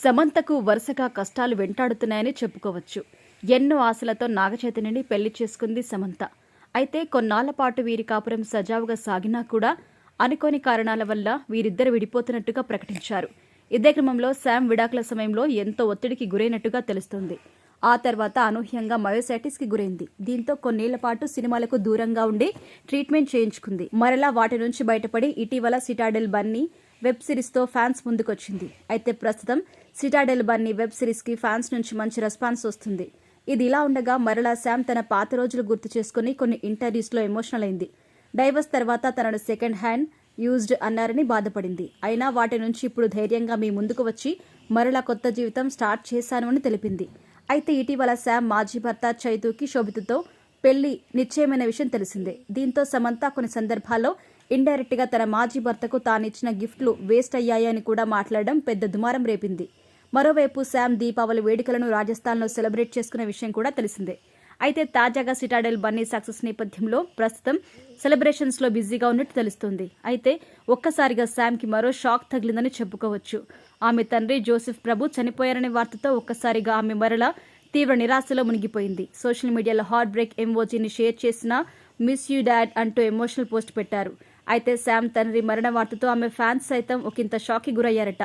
సమంతకు వరుసగా కష్టాలు వెంటాడుతున్నాయని చెప్పుకోవచ్చు. ఎన్నో ఆశలతో నాగచైతన్యని పెళ్లి చేసుకుంది సమంత. అయితే కొన్నాళ్ల పాటు వీరి కాపురం సజావుగా సాగినా కూడా అనుకోని కారణాల వల్ల వీరిద్దరు విడిపోతున్నట్టుగా ప్రకటించారు. ఇదే క్రమంలో శామ్ విడాకుల సమయంలో ఎంతో ఒత్తిడికి గురైనట్టుగా తెలుస్తోంది. ఆ తర్వాత అనూహ్యంగా మయోసైటిస్ కి గురైంది. దీంతో కొన్నేళ్ల పాటు సినిమాలకు దూరంగా ఉండి ట్రీట్మెంట్ చేయించుకుంది. మరలా వాటి నుంచి బయటపడి ఇటీవల సిటాడెల్ బన్నీ వెబ్ సిరీస్తో ఫ్యాన్స్ ముందుకొచ్చింది. అయితే ప్రస్తుతం సిటాడెల్ బన్నీ వెబ్ సిరీస్కి ఫ్యాన్స్ నుంచి మంచి రెస్పాన్స్ వస్తుంది. ఇది ఇలా ఉండగా మరలా శామ్ తన పాత రోజులు గుర్తు చేసుకుని కొన్ని ఇంటర్వ్యూస్లో ఎమోషనల్ అయింది. డైవర్స్ తర్వాత తనను సెకండ్ హ్యాండ్ యూజ్డ్ అన్నారని బాధపడింది. అయినా వాటి నుంచి ఇప్పుడు ధైర్యంగా మీ ముందుకు వచ్చి మరలా కొత్త జీవితం స్టార్ట్ చేశాను అని తెలిపింది. అయితే ఇటీవల శామ్ మాజీ భర్త చైతూకి శోభితతో పెళ్లి నిశ్చయమైన విషయం తెలిసిందే. దీంతో సమంత కొన్ని సందర్భాల్లో ఇండైరెక్ట్ గా తన మాజీ భర్తకు తానిచ్చిన గిఫ్ట్లు వేస్ట్ అయ్యాయని కూడా మాట్లాడడం పెద్ద దుమారం రేపింది. మరోవైపు శామ్ దీపావళి వేడుకలను రాజస్థాన్లో సెలబ్రేట్ చేసుకునే విషయం కూడా తెలిసిందే. అయితే తాజాగా సిటాడెల్ బన్నీ సక్సెస్ నేపథ్యంలో ప్రస్తుతం సెలబ్రేషన్స్లో బిజీగా ఉన్నట్టు తెలుస్తోంది. అయితే ఒక్కసారిగా శామ్కి మరో షాక్ తగిలిందని చెప్పుకోవచ్చు. ఆమె తండ్రి జోసెఫ్ ప్రభు చనిపోయారనే వార్తతో ఒక్కసారిగా ఆమె మరలా తీవ్ర నిరాశలో మునిగిపోయింది. సోషల్ మీడియాలో హార్ట్ బ్రేక్ ఎమోజీని షేర్ చేసిన మిస్ యూ డాడ్ అంటూ ఎమోషనల్ పోస్ట్ పెట్టారు. అయితే శామ్ తండ్రి మరణ వార్తతో ఆమె ఫ్యాన్స్ సైతం ఒకంత షాక్కి గురయ్యారట.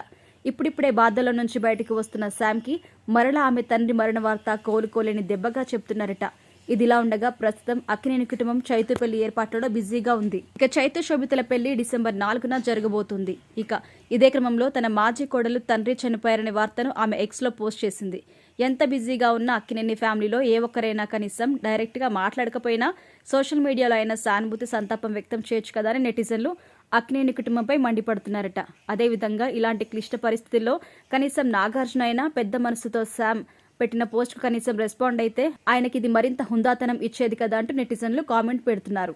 ఇప్పుడిప్పుడే బాధల నుంచి బయటకు వస్తున్న శామ్కి మరలా ఆమె తండ్రి మరణ వార్త కోలుకోలేని దెబ్బగా చెప్తున్నారట. ఇదిలా ఉండగా ప్రస్తుతం అక్కినేని కుటుంబం చైతు పెళ్లి ఏర్పాట్లలో బిజీగా ఉంది. ఇక చైతు శోభితల పెళ్లి డిసెంబర్ 4న జరగబోతుంది. ఇక ఇదే క్రమంలో తన మాజీ కోడలు తండ్రి చనిపోయారనే వార్తను ఆమె ఎక్స్లో పోస్ట్ చేసింది. ఎంత బిజీగా ఉన్న అక్కినేని ఫ్యామిలీలో ఏ ఒక్కరైనా కనీసం డైరెక్ట్గా మాట్లాడకపోయినా సోషల్ మీడియాలో అయినా సానుభూతి సంతాపం వ్యక్తం చేయొచ్చు కదా అని నెటిజన్లు అక్కినేని కుటుంబంపై మండిపడుతున్నారట. అదేవిధంగా ఇలాంటి క్లిష్ట పరిస్థితుల్లో కనీసం నాగార్జున అయినా పెద్ద మనసుతో శామ్ పెట్టిన పోస్ట్కు కనీసం రెస్పాండ్ అయితే ఆయనకి ఇది మరింత హుందాతనం ఇచ్చేది కదా అంటూ నెటిజన్లు కామెంట్ పెడుతున్నారు.